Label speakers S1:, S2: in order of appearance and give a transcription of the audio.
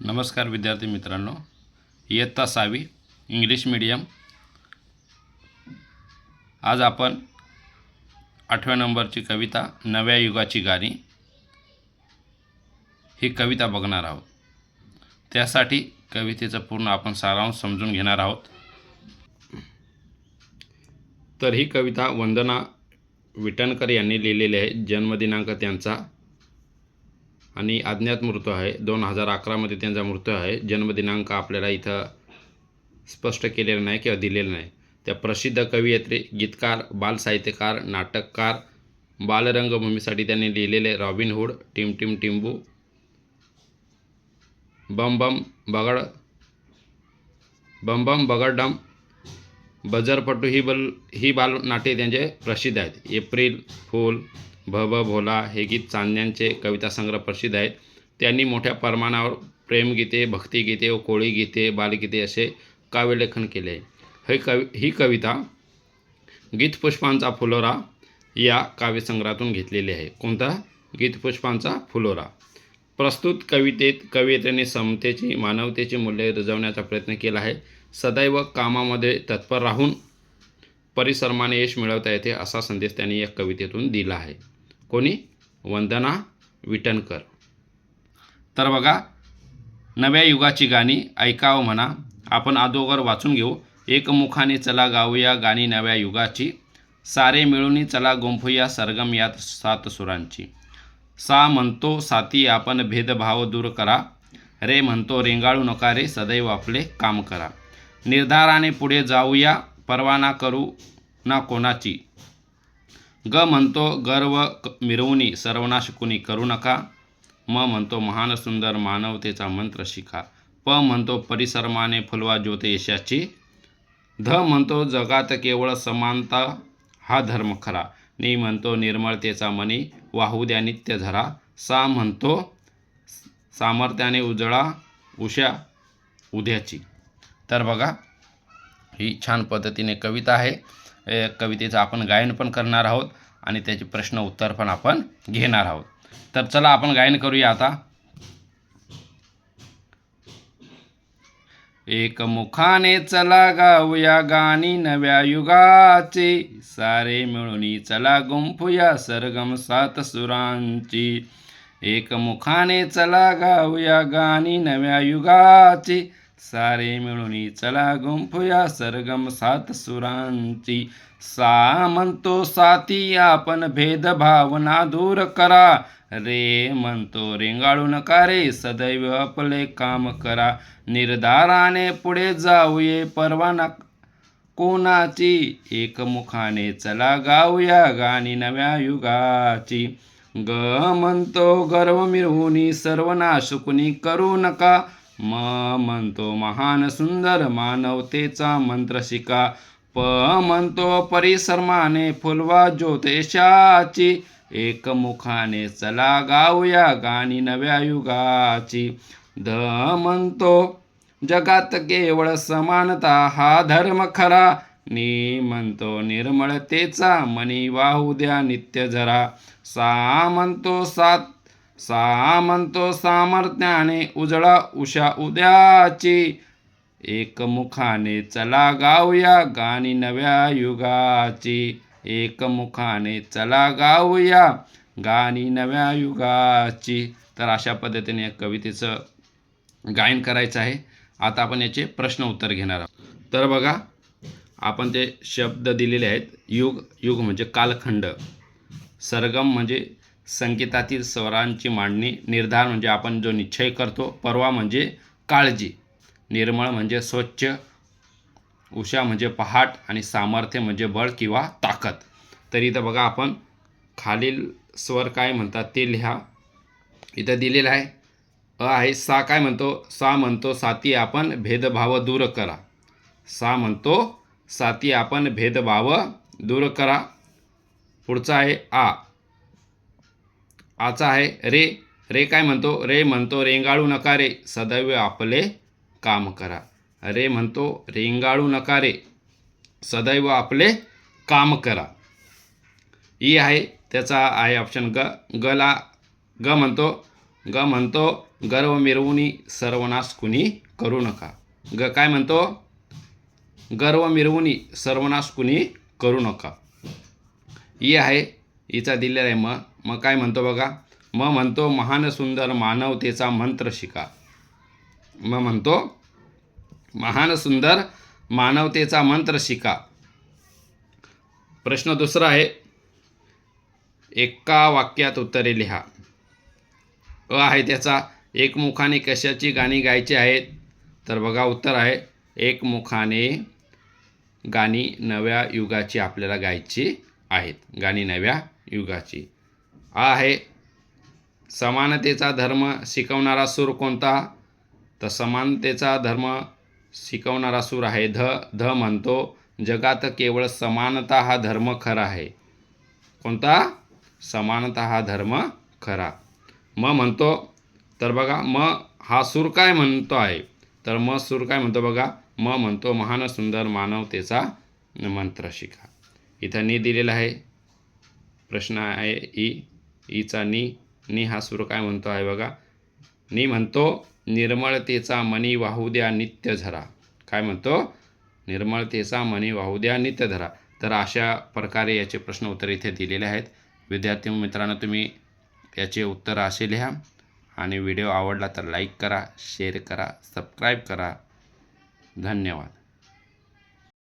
S1: नमस्कार विद्यार्थी मित्रांनो, इयत्ता 6वी इंग्लिश मीडियम। आज आपण 8व्या नंबरची कविता नव्या युगाची गाणी ही कविता बघणार आहोत। त्यासाठी कवितेचा पूर्ण आपण सारांश समजून घेणार आहोत। तर ही कविता वंदना विटणकर यांनी लिहिलेली आहे। जन्मदिनांक त्यांचा आणि अज्ञात मृत्यू आहे। 2011 मध्ये त्यांचा मृत्यू आहे। जन्मदिनांक आपल्याला इथं स्पष्ट केलेला नाही किंवा दिलेला नाही। त्या प्रसिद्ध कवयित्री, गीतकार, बालसाहित्यकार, नाटककार, बालरंगभूमीसाठी त्यांनी लिहिलेले रॉबिन हुड, टिम टिम टिंबू, बम बम बगडम, बजरपट्टू ही बालनाट्ये त्यांचे प्रसिद्ध आहेत। एप्रिल फूल, भ भोला हे गीत चांदण्यांचे कविता संग्रह प्रसिद्ध आहेत। त्यांनी मोठ्या प्रमाणावर प्रेमगीते, भक्तिगीते व कोळी गीते, बालगीते असे काव्यलेखन केले आहे। ही कविता गीतपुष्पांचा फुलोरा या काव्यसंग्रहातून घेतलेली आहे। कोणता? गीतपुष्पांचा फुलोरा। प्रस्तुत कवितेत कवयित्रीने समतेची, मानवतेची मूल्ये रुजवण्याचा प्रयत्न केला आहे। सदैव कामामध्ये तत्पर राहून परिश्रमाने यश मिळवता येते असा संदेश त्यांनी या कवितेतून दिला आहे। कोणी? वंदना विटणकर। तर बघा, नव्या युगाची गाणी ऐकावं म्हणा। आपण अगोदर वाचून घेऊ। एकमुखाने चला गाऊया गाणी नव्या युगाची, सारे मिळून चला गुंफूया सरगम यात 7 सुरांची। सा म्हणतो साथी आपण भेदभाव दूर करा, रे म्हणतो रेंगाळू नका रे सदैव आपले काम करा। निर्धाराने पुढे जाऊया पर्वा ना करू ना कोणाची, ग म्हणतो गर्व मिरवूनी सर्वनाश कुणी करू नका। म म्हणतो महान सुंदर मानवतेचा मंत्र शिका, प म्हणतो परिश्रमाने फुलवा ज्योत यशाची, ध म्हणतो जगात केवळ समानता हा धर्म खरा, नि म्हणतो निर्मळतेचा मनी वाहू द्या नित्य झरा, सा म्हणतो सामर्थ्याने उजळा उषा उद्याची। तर बघा, ही छान पद्धतीने कविता आहे। कवितेचं आपण गायन पण करणार आहोत आणि त्याचे प्रश्न उत्तर पण आपण घेणार आहोत। तर चला आपण गायन करूया आता। एकमुखाने चला गाऊया गाणी नव्या युगाची, सारे मिळून चला गुंफूया सरगम 7 सुरांची। एकमुखाने चला गाऊया गाणी नव्या युगाची, सारे मिळून चला गुंफूया सरगम 7 सुरांची। सा म्हणतो साथी आपण भेदभाव ना दूर करा, रे म्हणतो रेंगाळू नका रे सदैव आपले काम करा। निर्धाराने पुढे जाऊये पर्वा ना कोणाची, एकमुखाने चला गाऊया गाणी नव्या युगाची। ग म्हणतो गर्व मिरवून सर्वनाश कुणी करू नका, म म्हणतो महान सुंदर मानवतेचा मंत्र शिका, प म्हणतो परिश्रमाने फुलवा ज्योत यशाची, एकमुखाने चला गाऊया गाणी नव्या युगाची। ध म्हणतो जगात केवळ समानता हा धर्म खरा, नि म्हणतो निर्मळतेचा मनी वाहू द्या नित्य झरा, सा म्हणतो सामर्थ्याने उजळा उषा उद्याची, एकमुखाने चला गाऊया गाणी नव्या युगाची। एकमुखाने चला गाऊया गाणी नव्या युगाची। तर अशा पद्धतीने या कवितेचं गायन करायचं आहे। आता आपण याचे प्रश्न उत्तर घेणार आहोत। तर बघा, आपण ते शब्द दिलेले आहेत। युग म्हणजे कालखंड, सरगम म्हणजे संगीतातील स्वरांची मांडणी, निर्धार म्हणजे आपण जो निश्चय करतो, पर्वा म्हणजे काळजी, निर्मळ म्हणजे स्वच्छ, उषा म्हणजे पहाट आणि सामर्थ्य म्हणजे बळ किंवा ताकद। तर इथं बघा, आपण खालील स्वर काय म्हणतात ते लिहा। इथं दिलेलं आहे अ आहे। सा काय म्हणतो? सा म्हणतो साथी आपण भेदभाव दूर करा। सा म्हणतो साथी आपण भेदभाव दूर करा। पुढचा आहे आ। आचा आहे रे। रे काय म्हणतो? रे म्हणतो रेंगाळू नका रे सदैव आपले काम करा। रे म्हणतो रेंगाळू नका रे सदैव आपले काम करा। ई आहे, त्याचा आहे ऑप्शन ग। ग म्हणतो ग म्हणतो गर्व मिरवुनी सर्वनाश कुणी करू नका. ग काय म्हणतो? गर्व मिरवुनी सर्वनाश कुणी करू नका. ई आहे, ईचा दिलेला आहे मग काय म्हणतो बघा. म्हणतो महान सुंदर मानवतेचा मंत्र शिका. म्हणतो महान सुंदर मानवतेचा मंत्र शिका. प्रश्न दुसरा आहे, एका वाक्यात उत्तरे लिहा. आहे त्याचा, एकमुखाने कशाची गाणी गायची आहेत? तर बघा उत्तर आहे, एकमुखाने गाणी नव्या युगाची आपल्याला गायची आहेत. गाणी नव्या युगाची. आहे, समानतेचा धर्म शिकवणारा सूर कोणता? तर समानतेचा धर्म शिकवणारा सूर आहे ध म्हणतो जगात केवळ समानता हा धर्म खरा आहे. कोणता? समानता हा धर्म खरा. म्हणतो, तर बघा हा सूर काय म्हणतो आहे? तर सूर काय म्हणतो बघा. म्हणतो महान सुंदर मानवतेचा मंत्र शिका. इथं नी दिलेला आहे. प्रश्न आहे ईचा नी हा सूर काय म्हणतो आहे बघा. नी म्हणतो निर्मळतेचा मनी वाहू द्या नित्य झरा. काय म्हणतो? निर्मळतेचा मनी वाहू द्या नित्य धरा. तर अशा प्रकारे याचे प्रश्न उत्तर इथे दिलेले आहेत. विद्यार्थी मित्रांनो, तुम्ही याचे उत्तर असे लिहा आणि व्हिडिओ आवडला तर लाईक करा, शेअर करा, सबस्क्राईब करा. धन्यवाद.